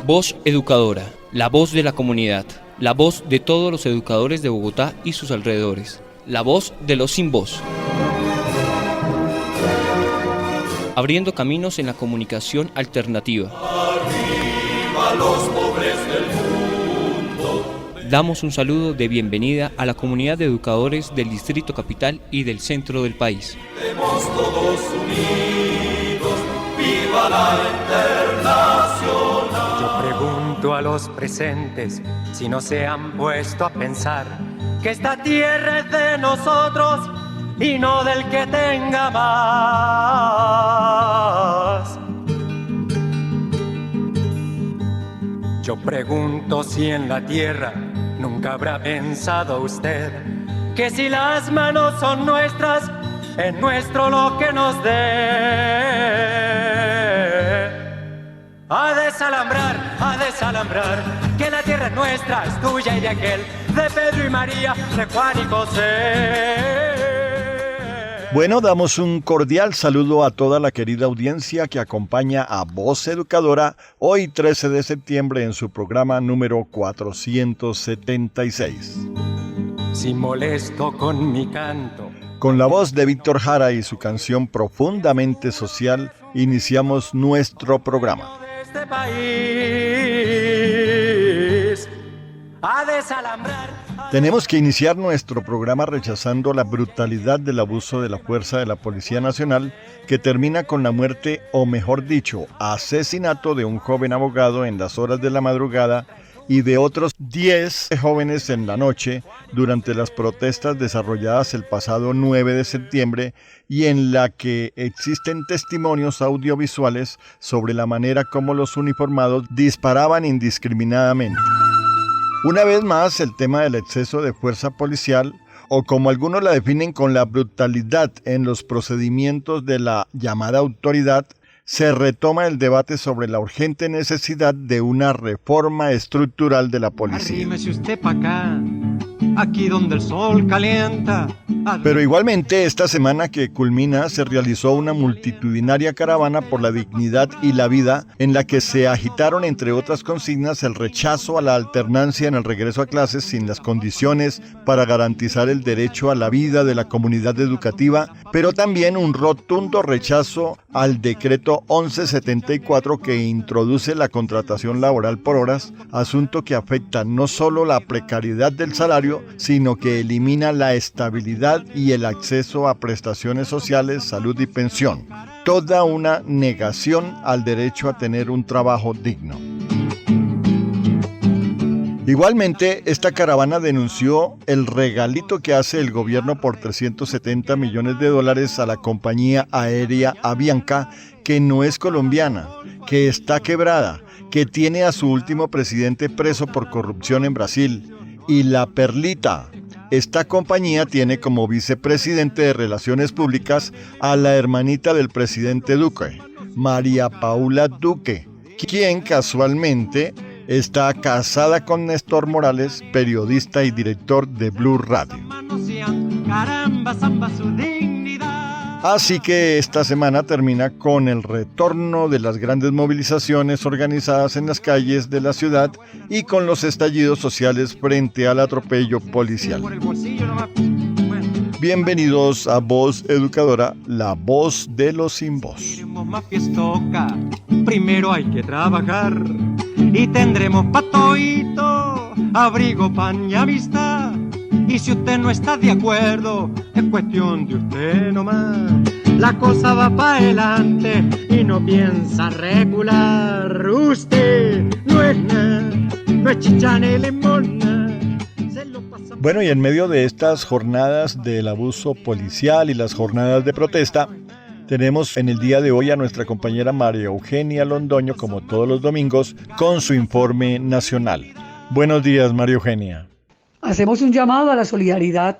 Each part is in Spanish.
Voz Educadora, la voz de la comunidad, la voz de todos los educadores de Bogotá y sus alrededores, la voz de los sin voz. Abriendo caminos en la comunicación alternativa. Arriba los pobres del mundo. Damos un saludo de bienvenida a la comunidad de educadores del Distrito Capital y del centro del país. Estemos todos unidos, viva la Internacional. Yo pregunto a los presentes si no se han puesto a pensar que esta tierra es de nosotros y no del que tenga más. Yo pregunto si en la tierra nunca habrá pensado usted que si las manos son nuestras, es nuestro lo que nos dé. A desalambrar, que la tierra es nuestra, es tuya y de aquel, de Pedro y María, de Juan y José. Bueno, damos un cordial saludo a toda la querida audiencia que acompaña a Voz Educadora hoy 13 de septiembre en su programa número 476. Si molesto con mi canto. Con la voz de Víctor Jara y su canción profundamente social, iniciamos nuestro programa. Este país a desalambrar. Tenemos que iniciar nuestro programa rechazando la brutalidad del abuso de la fuerza de la Policía Nacional que termina con la muerte, o mejor dicho, asesinato de un joven abogado en las horas de la madrugada y de otros 10 jóvenes en la noche durante las protestas desarrolladas el pasado 9 de septiembre y en la que existen testimonios audiovisuales sobre la manera como los uniformados disparaban indiscriminadamente. Una vez más, el tema del exceso de fuerza policial, o como algunos la definen con la brutalidad en los procedimientos de la llamada autoridad, se retoma el debate sobre la urgente necesidad de una reforma estructural de la policía. Arrímese usted pa' acá, aquí donde el sol calienta. Pero igualmente, esta semana que culmina, se realizó una multitudinaria caravana por la dignidad y la vida, en la que se agitaron, entre otras consignas, el rechazo a la alternancia en el regreso a clases sin las condiciones para garantizar el derecho a la vida de la comunidad educativa, pero también un rotundo rechazo al decreto 1174 que introduce la contratación laboral por horas, asunto que afecta no solo la precariedad del salario, sino que elimina la estabilidad y el acceso a prestaciones sociales, salud y pensión. Toda una negación al derecho a tener un trabajo digno. Igualmente, esta caravana denunció el regalito que hace el gobierno por $370 millones a la compañía aérea Avianca, que no es colombiana, que está quebrada, que tiene a su último presidente preso por corrupción en Brasil. Y la perlita, esta compañía tiene como vicepresidente de Relaciones Públicas a la hermanita del presidente Duque, María Paula Duque, quien casualmente está casada con Néstor Morales, periodista y director de Blue Radio. Así que esta semana termina con el retorno de las grandes movilizaciones organizadas en las calles de la ciudad y con los estallidos sociales frente al atropello policial. Bienvenidos a Voz Educadora, la voz de los sin voz. Primero hay que trabajar y tendremos patoito, abrigo, pan y amistad. Y si usted no está de acuerdo, es cuestión de usted nomás. La cosa va para adelante y no piensa recular. Usted no es nada, no es chicha ni limona. Bueno, y en medio de estas jornadas del abuso policial y las jornadas de protesta, tenemos en el día de hoy a nuestra compañera María Eugenia Londoño, como todos los domingos, con su informe nacional. Buenos días, María Eugenia. Hacemos un llamado a la solidaridad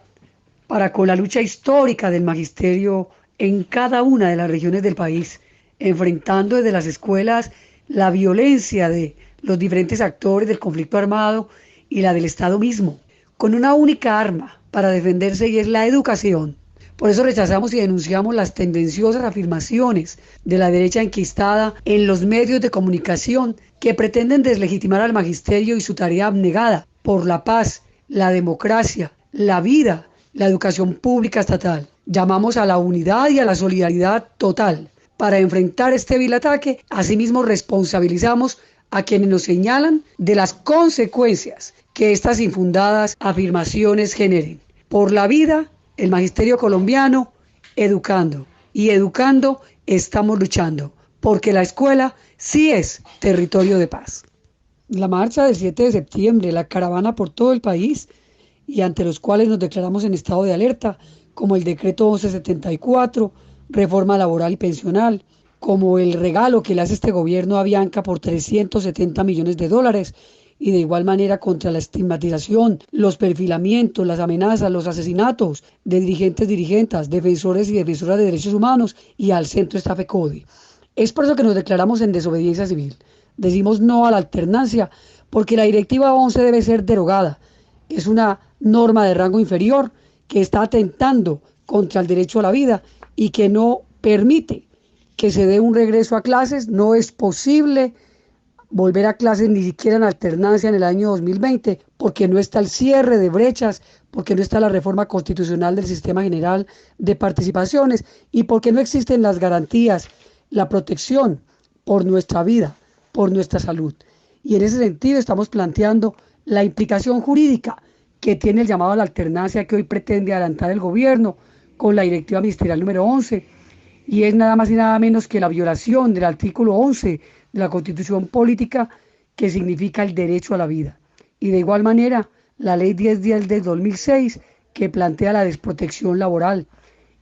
para con la lucha histórica del magisterio en cada una de las regiones del país, enfrentando desde las escuelas la violencia de los diferentes actores del conflicto armado y la del Estado mismo, con una única arma para defenderse, y es la educación, Por eso rechazamos y denunciamos las tendenciosas afirmaciones de la derecha enquistada en los medios de comunicación que pretenden deslegitimar al magisterio y su tarea abnegada por la paz, la democracia, la vida, la educación pública estatal. Llamamos a la unidad y a la solidaridad total para enfrentar este vil ataque. Asimismo, responsabilizamos a quienes nos señalan de las consecuencias que estas infundadas afirmaciones generen. Por la vida, el magisterio colombiano, educando. Y educando estamos luchando, porque la escuela sí es territorio de paz. La marcha del 7 de septiembre, la caravana por todo el país y ante los cuales nos declaramos en estado de alerta, como el decreto 1174, reforma laboral y pensional, como el regalo que le hace este gobierno a Bianca por $370 millones, y de igual manera contra la estigmatización, los perfilamientos, las amenazas, los asesinatos de dirigentas, defensores y defensoras de derechos humanos y al centro está FECODE. Es por eso que nos declaramos en desobediencia civil. Decimos no a la alternancia porque la directiva 11 debe ser derogada. Es una norma de rango inferior que está atentando contra el derecho a la vida y que no permite que se dé un regreso a clases. No es posible volver a clases ni siquiera en alternancia en el año 2020 porque no está el cierre de brechas, porque no está la reforma constitucional del sistema general de participaciones y porque no existen las garantías, la protección por nuestra vida, por nuestra salud. Y en ese sentido estamos planteando la implicación jurídica que tiene el llamado a la alternancia que hoy pretende adelantar el gobierno con la directiva ministerial número 11, y es nada más y nada menos que la violación del artículo 11 de la Constitución Política, que significa el derecho a la vida. Y de igual manera, la Ley 1010 del 2006, que plantea la desprotección laboral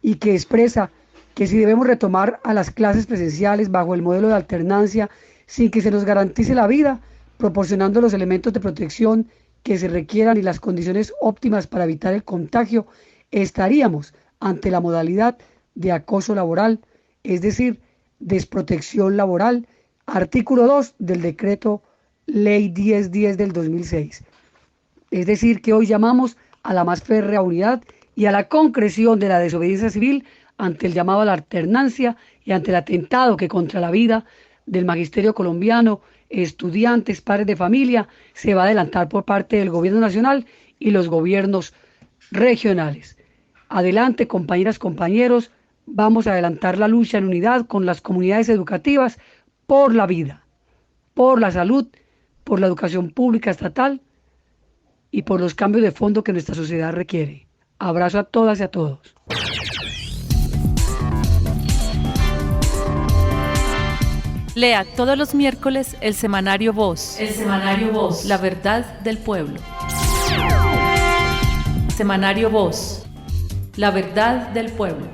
y que expresa que si debemos retomar a las clases presenciales bajo el modelo de alternancia sin que se nos garantice la vida, proporcionando los elementos de protección que se requieran y las condiciones óptimas para evitar el contagio, estaríamos ante la modalidad de acoso laboral, es decir, desprotección laboral, artículo 2 del decreto Ley 1010 del 2006. Es decir, que hoy llamamos a la más férrea unidad y a la concreción de la desobediencia civil ante el llamado a la alternancia y ante el atentado que contra la vida del magisterio colombiano, estudiantes, padres de familia, se va a adelantar por parte del gobierno nacional y los gobiernos regionales. Adelante, compañeras, compañeros, vamos a adelantar la lucha en unidad con las comunidades educativas por la vida, por la salud, por la educación pública estatal y por los cambios de fondo que nuestra sociedad requiere. Abrazo a todas y a todos. Lea todos los miércoles el semanario Voz. El semanario Voz. La verdad del pueblo. Semanario Voz. La verdad del pueblo.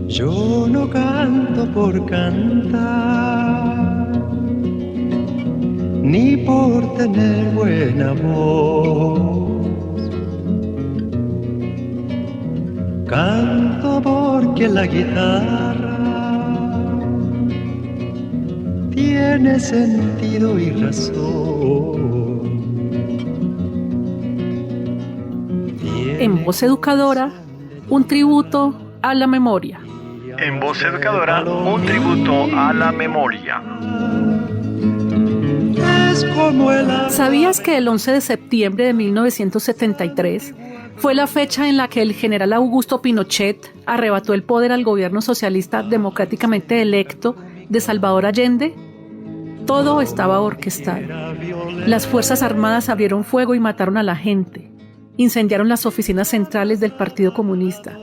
Yo no canto por cantar, ni por tener buena voz. Canto porque la guitarra tiene sentido y razón. En Voz Educadora, un tributo a la memoria. En Voz Educadora, un tributo a la memoria. ¿Sabías que el 11 de septiembre de 1973 fue la fecha en la que el general Augusto Pinochet arrebató el poder al gobierno socialista democráticamente electo de Salvador Allende? Todo estaba orquestado. Las Fuerzas Armadas abrieron fuego y mataron a la gente. Incendiaron las oficinas centrales del Partido Comunista.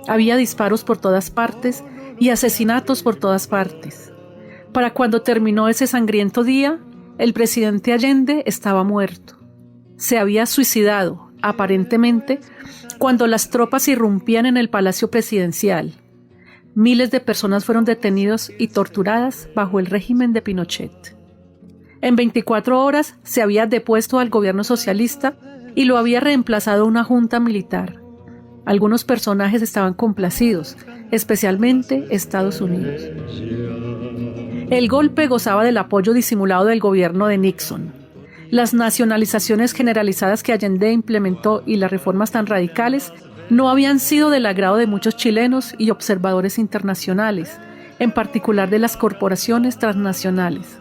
Había disparos por todas partes y asesinatos por todas partes. Para cuando terminó ese sangriento día, el presidente Allende estaba muerto. Se había suicidado, aparentemente, cuando las tropas irrumpían en el Palacio Presidencial. Miles de personas fueron detenidas y torturadas bajo el régimen de Pinochet. En 24 horas se había depuesto al gobierno socialista y lo había reemplazado una junta militar. Algunos personajes estaban complacidos, especialmente Estados Unidos. El golpe gozaba del apoyo disimulado del gobierno de Nixon. las nacionalizaciones generalizadas que Allende implementó y las reformas tan radicales no habían sido del agrado de muchos chilenos y observadores internacionales, en particular de las corporaciones transnacionales.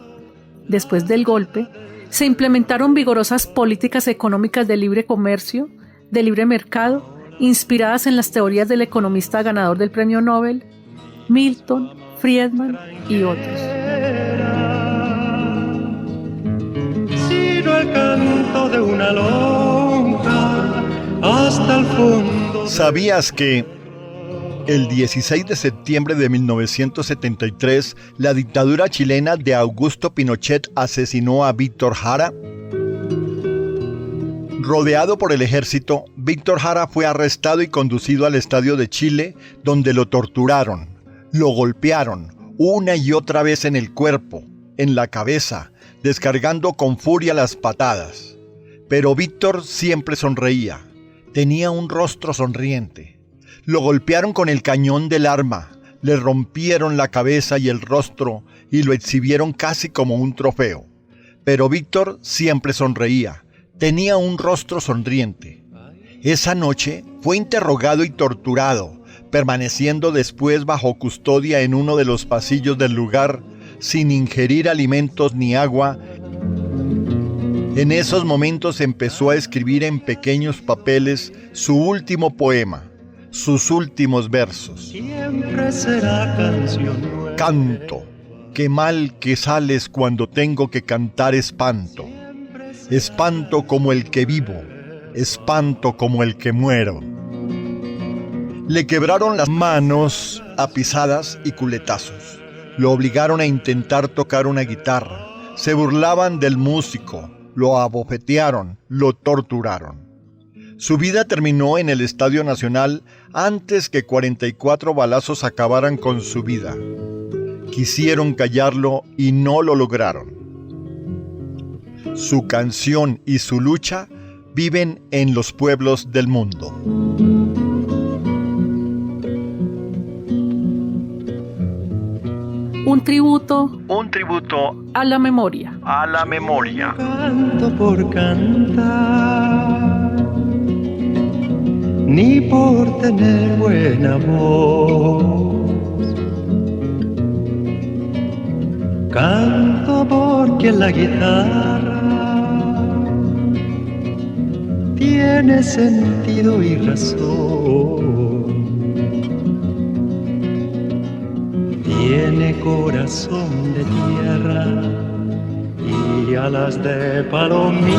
Después del golpe, se implementaron vigorosas políticas económicas de libre comercio, de libre mercado, inspiradas en las teorías del economista ganador del Premio Nobel, Milton, Friedman y otros. Sino el canto de una lonja hasta el fondo. ¿Sabías que el 16 de septiembre de 1973 la dictadura chilena de Augusto Pinochet asesinó a Víctor Jara? Rodeado por el ejército, Víctor Jara fue arrestado y conducido al Estadio de Chile, donde lo torturaron, lo golpearon una y otra vez en el cuerpo, en la cabeza, descargando con furia las patadas. Pero Víctor siempre sonreía, tenía un rostro sonriente. Lo golpearon con el cañón del arma, le rompieron la cabeza y el rostro y lo exhibieron casi como un trofeo. Pero Víctor siempre sonreía, tenía un rostro sonriente. Esa noche fue interrogado y torturado, permaneciendo después bajo custodia en uno de los pasillos del lugar, sin ingerir alimentos ni agua. En esos momentos empezó a escribir en pequeños papeles su último poema, sus últimos versos. Siempre será canción nueva. Canto, qué mal que sales cuando tengo que cantar espanto. Espanto como el que vivo, espanto como el que muero. Le quebraron las manos a pisadas y culetazos. Lo obligaron a intentar tocar una guitarra. Se burlaban del músico, lo abofetearon, lo torturaron. Su vida terminó en el Estadio Nacional antes que 44 balazos acabaran con su vida. Quisieron callarlo y no lo lograron. Su canción y su lucha viven en los pueblos del mundo. Un tributo A la memoria. la memoria. Canto por cantar, ni por tener buena voz. Canto porque la guitarra tiene sentido y razón. Tiene corazón de tierra y alas de palomita.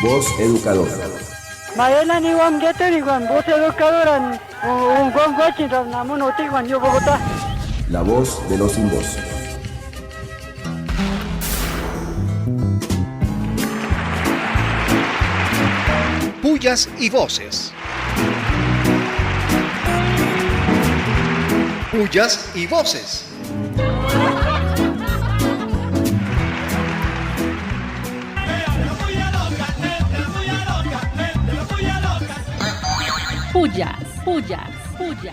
Voz Educadora. Maela ni wan geto ni wan voz educadora un wan guachi namun oti wan yo Bogotá. La voz de los sin voz. Pullas y voces. Pullas y voces.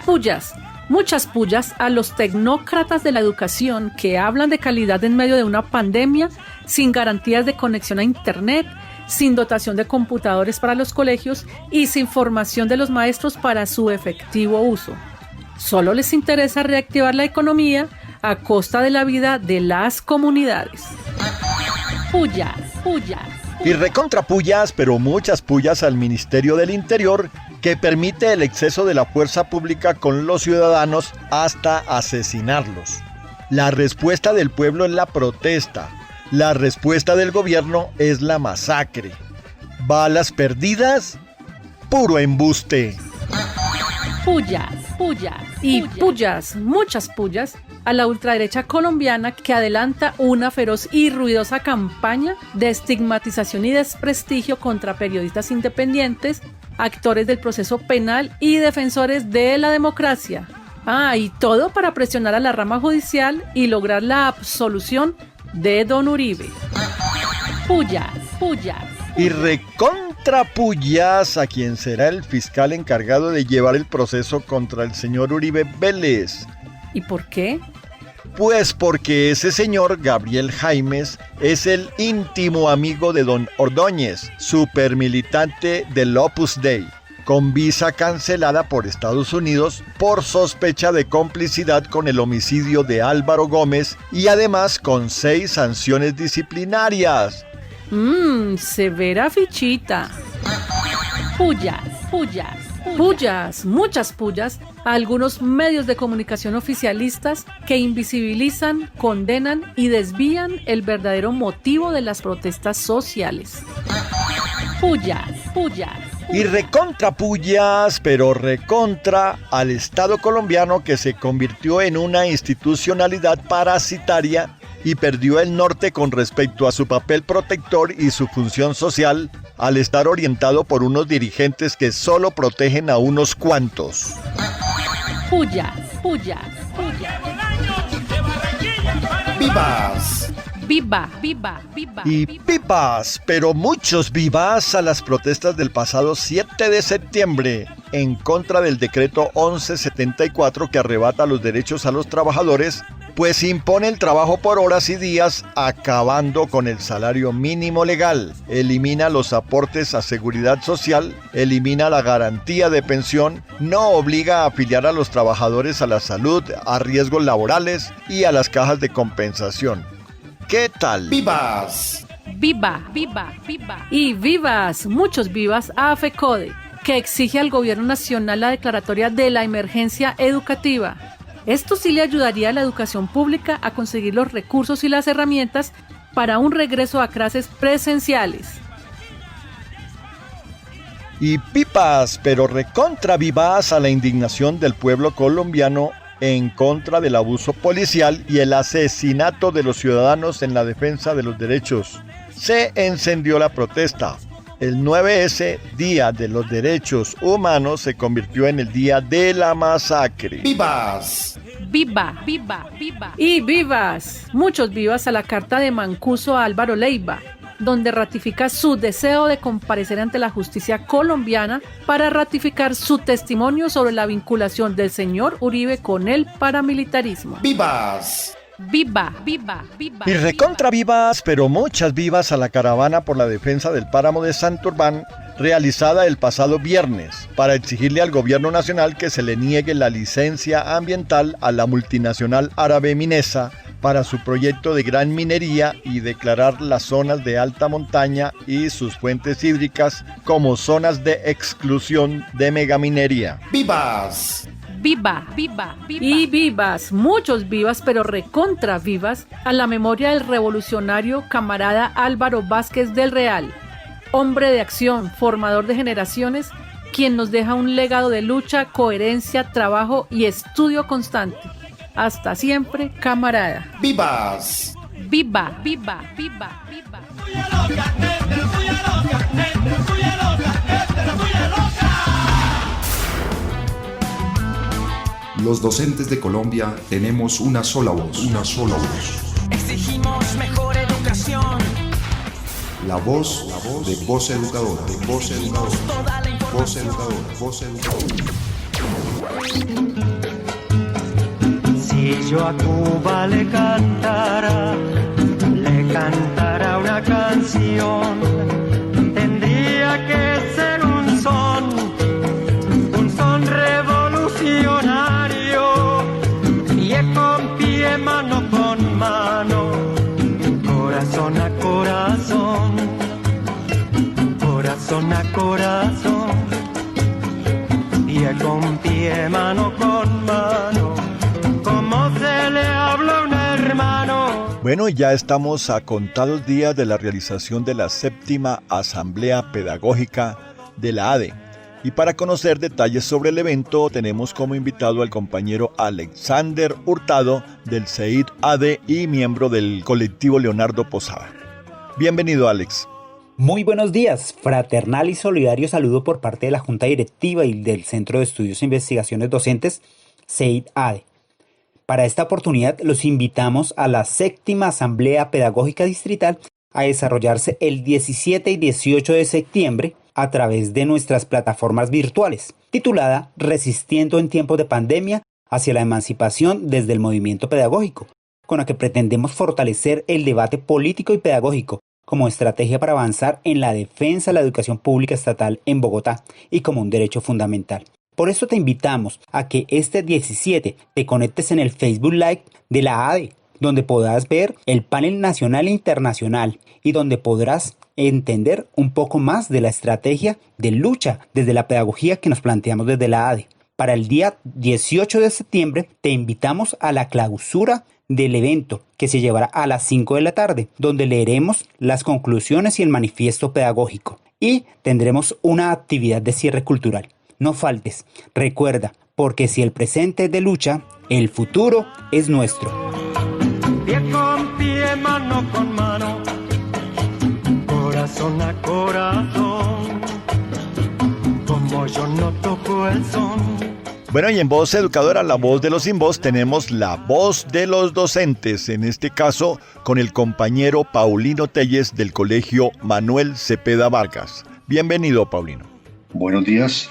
Pullas, muchas pullas a los tecnócratas de la educación que hablan de calidad en medio de una pandemia, sin garantías de conexión a internet, sin dotación de computadores para los colegios y sin formación de los maestros para su efectivo uso. Solo les interesa reactivar la economía a costa de la vida de las comunidades. Pullas. Y recontra pullas, pero muchas pullas al Ministerio del Interior, que permite el exceso de la fuerza pública con los ciudadanos hasta asesinarlos. La respuesta del pueblo es la protesta. La respuesta del gobierno es la masacre. Balas perdidas, puro embuste. Pullas. Y pullas, muchas pullas, a la ultraderecha colombiana que adelanta una feroz y ruidosa campaña de estigmatización y desprestigio contra periodistas independientes, actores del proceso penal y defensores de la democracia. Y todo para presionar a la rama judicial y lograr la absolución de Don Uribe. Pullas. Y recontra pullas a quien será el fiscal encargado de llevar el proceso contra el señor Uribe Vélez. ¿Y por qué? Pues porque ese señor Gabriel Jaimes es el íntimo amigo de don Ordóñez, supermilitante del Opus Dei, con visa cancelada por Estados Unidos por sospecha de complicidad con el homicidio de Álvaro Gómez y además con 6 sanciones disciplinarias. Severa fichita. Pullas, muchas pullas a algunos medios de comunicación oficialistas que invisibilizan, condenan y desvían el verdadero motivo de las protestas sociales. Pullas. Y recontra pullas, pero recontra al Estado colombiano, que se convirtió en una institucionalidad parasitaria y perdió el norte con respecto a su papel protector y su función social, al estar orientado por unos dirigentes que solo protegen a unos cuantos. Pullas. ¡Vivas! Viva. Y vivas, pero muchos vivas a las protestas del pasado 7 de septiembre en contra del decreto 1174 que arrebata los derechos a los trabajadores, pues impone el trabajo por horas y días, acabando con el salario mínimo legal, elimina los aportes a seguridad social, elimina la garantía de pensión, no obliga a afiliar a los trabajadores a la salud, a riesgos laborales y a las cajas de compensación. ¿Qué tal? ¡Vivas! Viva. Y vivas, muchos vivas a FECODE, que exige al gobierno nacional la declaratoria de la emergencia educativa. Esto sí le ayudaría a la educación pública a conseguir los recursos y las herramientas para un regreso a clases presenciales. Y pipas, pero recontra vivas a la indignación del pueblo colombiano en contra del abuso policial y el asesinato de los ciudadanos en la defensa de los derechos. Se encendió la protesta. El 9S, Día de los Derechos Humanos, se convirtió en el día de la masacre. ¡Vivas! Viva. Y vivas, muchos vivas a la carta de Mancuso a Álvaro Leiva, donde ratifica su deseo de comparecer ante la justicia colombiana para ratificar su testimonio sobre la vinculación del señor Uribe con el paramilitarismo. ¡Vivas! Viva. Y recontra vivas, pero muchas vivas a la caravana por la defensa del páramo de Santurbán, realizada el pasado viernes, para exigirle al gobierno nacional que se le niegue la licencia ambiental a la multinacional árabe Minesa para su proyecto de gran minería y declarar las zonas de alta montaña y sus fuentes hídricas como zonas de exclusión de megaminería. ¡Vivas! Viva. Y vivas, muchos vivas, pero recontra vivas, a la memoria del revolucionario camarada Álvaro Vázquez del Real, hombre de acción, formador de generaciones, quien nos deja un legado de lucha, coherencia, trabajo y estudio constante. Hasta siempre, camarada. ¡Vivas! Viva. Los docentes de Colombia tenemos una sola voz. Exigimos mejor educación. La voz de Voz Educadora. Voz Educadora. Si yo a Cuba le cantara una canción, tendría que ser un son revolucionario, pie con pie, mano con mano, corazón a corazón, corazón a corazón, pie con pie, mano con mano, como se le habla a un hermano. Bueno, ya estamos a contados días de la realización de la 7ª Asamblea Pedagógica de la ADE. Y para conocer detalles sobre el evento tenemos como invitado al compañero Alexander Hurtado del CEID ADE y miembro del colectivo Leonardo Posada. Bienvenido, Alex. Muy buenos días, fraternal y solidario saludo por parte de la Junta Directiva y del Centro de Estudios e Investigaciones Docentes CEID ADE. Para esta oportunidad los invitamos a la 7ª Asamblea Pedagógica Distrital a desarrollarse el 17 y 18 de septiembre a través de nuestras plataformas virtuales, titulada Resistiendo en tiempos de pandemia, hacia la emancipación desde el movimiento pedagógico, con la que pretendemos fortalecer el debate político y pedagógico como estrategia para avanzar en la defensa de la educación pública estatal en Bogotá y como un derecho fundamental. Por eso te invitamos a que este 17 te conectes en el Facebook Live de la ADE, donde podrás ver el panel nacional e internacional y donde podrás entender un poco más de la estrategia de lucha desde la pedagogía que nos planteamos desde la ADE. Para el día 18 de septiembre te invitamos a la clausura del evento que se llevará a las 5 de la tarde, donde leeremos las conclusiones y el manifiesto pedagógico y tendremos una actividad de cierre cultural. No faltes, recuerda, porque si el presente es de lucha, el futuro es nuestro. Pie con pie, mano con mano, corazón a corazón, como yo no toco el son. Bueno, y en Voz Educadora, la voz de los sin voz, tenemos la voz de los docentes, en este caso con el compañero Paulino Telles del Colegio Manuel Cepeda Vargas. Bienvenido, Paulino. Buenos días.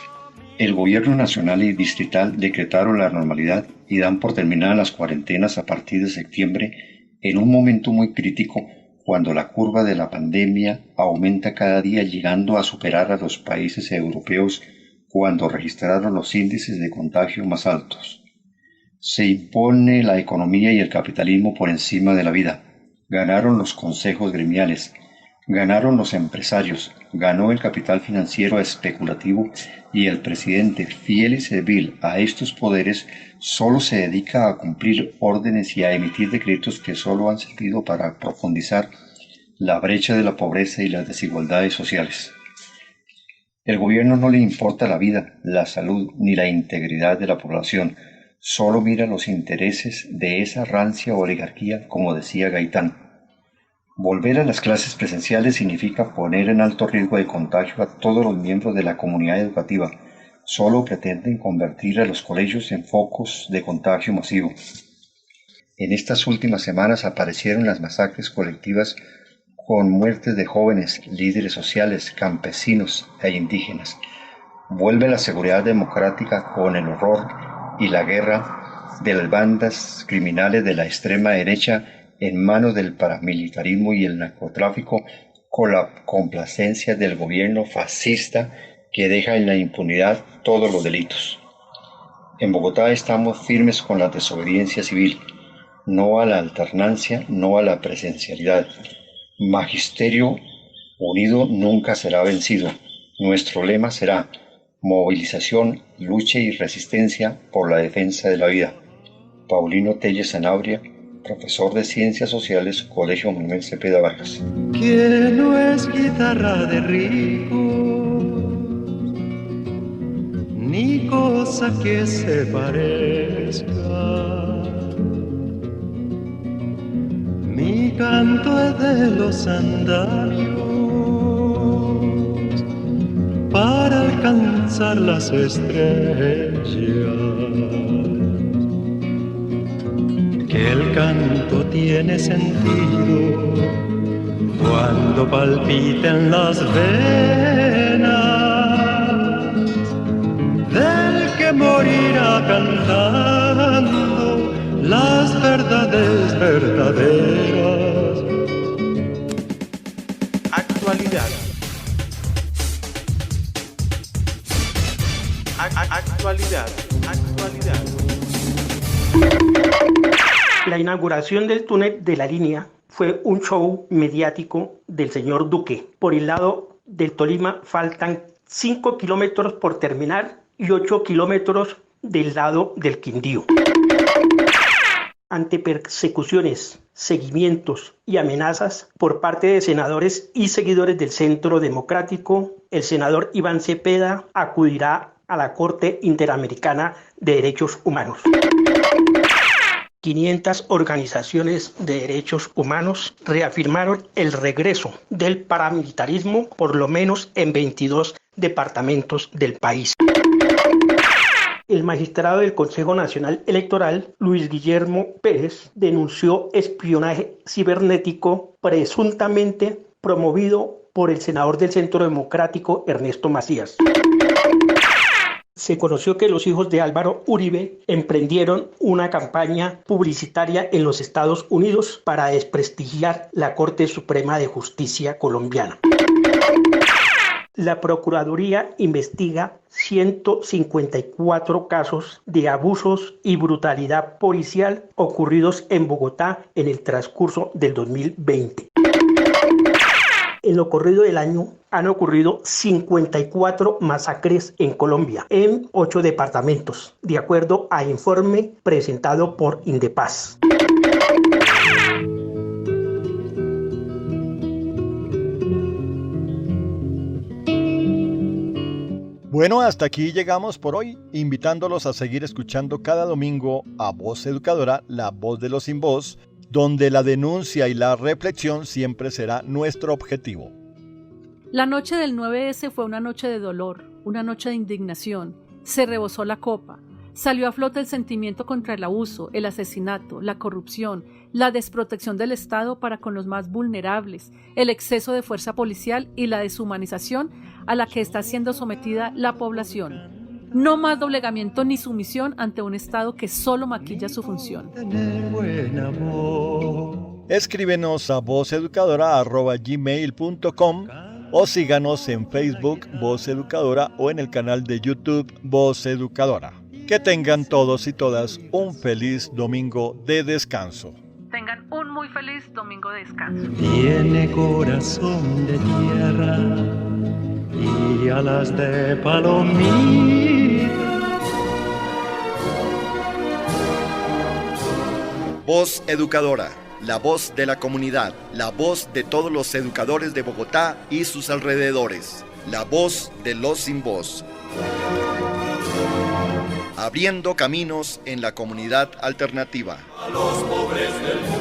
El gobierno nacional y distrital decretaron la normalidad y dan por terminadas las cuarentenas a partir de septiembre en un momento muy crítico cuando la curva de la pandemia aumenta cada día llegando a superar a los países europeos cuando registraron los índices de contagio más altos. Se impone la economía y el capitalismo por encima de la vida. Ganaron los consejos gremiales, ganaron los empresarios, ganó el capital financiero especulativo y el presidente, fiel y servil a estos poderes, solo se dedica a cumplir órdenes y a emitir decretos que solo han servido para profundizar la brecha de la pobreza y las desigualdades sociales. El gobierno no le importa la vida, la salud ni la integridad de la población, solo mira los intereses de esa rancia oligarquía, como decía Gaitán. Volver a las clases presenciales significa poner en alto riesgo de contagio a todos los miembros de la comunidad educativa. Solo pretenden convertir a los colegios en focos de contagio masivo. En estas últimas semanas aparecieron las masacres colectivas con muertes de jóvenes, líderes sociales, campesinos e indígenas. Vuelve la seguridad democrática con el horror y la guerra de las bandas criminales de la extrema derecha en manos del paramilitarismo y el narcotráfico, con la complacencia del gobierno fascista que deja en la impunidad todos los delitos. En Bogotá estamos firmes con la desobediencia civil, no a la alternancia, no a la presencialidad. Magisterio unido nunca será vencido. Nuestro lema será movilización, lucha y resistencia por la defensa de la vida. Paulino Telles Sanabria, profesor de Ciencias Sociales, Colegio Manuel Cepeda Vargas. Que no es guitarra de rico, ni cosa que se parezca. Mi canto es de los andamios para alcanzar las estrellas. Que el canto tiene sentido cuando palpiten las venas del que morirá cantando las verdades verdaderas. Actualidad. Actualidad. La inauguración del túnel de la línea fue un show mediático del señor Duque. Por el lado del Tolima faltan 5 kilómetros por terminar y 8 kilómetros del lado del Quindío. Ante persecuciones, seguimientos y amenazas por parte de senadores y seguidores del Centro Democrático, el senador Iván Cepeda acudirá a la Corte Interamericana de Derechos Humanos. 500 organizaciones de derechos humanos reafirmaron el regreso del paramilitarismo por lo menos en 22 departamentos del país. El magistrado del Consejo Nacional Electoral, Luis Guillermo Pérez, denunció espionaje cibernético presuntamente promovido por el senador del Centro Democrático, Ernesto Macías. se conoció que los hijos de Álvaro Uribe emprendieron una campaña publicitaria en los Estados Unidos para desprestigiar la Corte Suprema de Justicia colombiana. La Procuraduría investiga 154 casos de abusos y brutalidad policial ocurridos en Bogotá en el transcurso del 2020. En lo corrido del año han ocurrido 54 masacres en Colombia, en 8 departamentos, de acuerdo a informe presentado por Indepaz. Bueno, hasta aquí llegamos por hoy, invitándolos a seguir escuchando cada domingo a Voz Educadora, la voz de los sin voz, donde la denuncia y la reflexión siempre será nuestro objetivo. La noche del 9S fue una noche de dolor, una noche de indignación. Se rebosó la copa. Salió a flote el sentimiento contra el abuso, el asesinato, la corrupción, la desprotección del Estado para con los más vulnerables, el exceso de fuerza policial y la deshumanización a la que está siendo sometida la población. No más doblegamiento ni sumisión ante un Estado que solo maquilla su función. Escríbenos a vozeducadora@gmail.com o síganos en Facebook Voz Educadora o en el canal de YouTube Voz Educadora. Que tengan todos y todas un feliz domingo de descanso. Tengan un muy feliz domingo de descanso. Tiene corazón de tierra y alas de palomita. Voz Educadora, la voz de la comunidad, la voz de todos los educadores de Bogotá y sus alrededores, la voz de los sin voz. Abriendo caminos en la comunidad alternativa. A los pobres del mundo.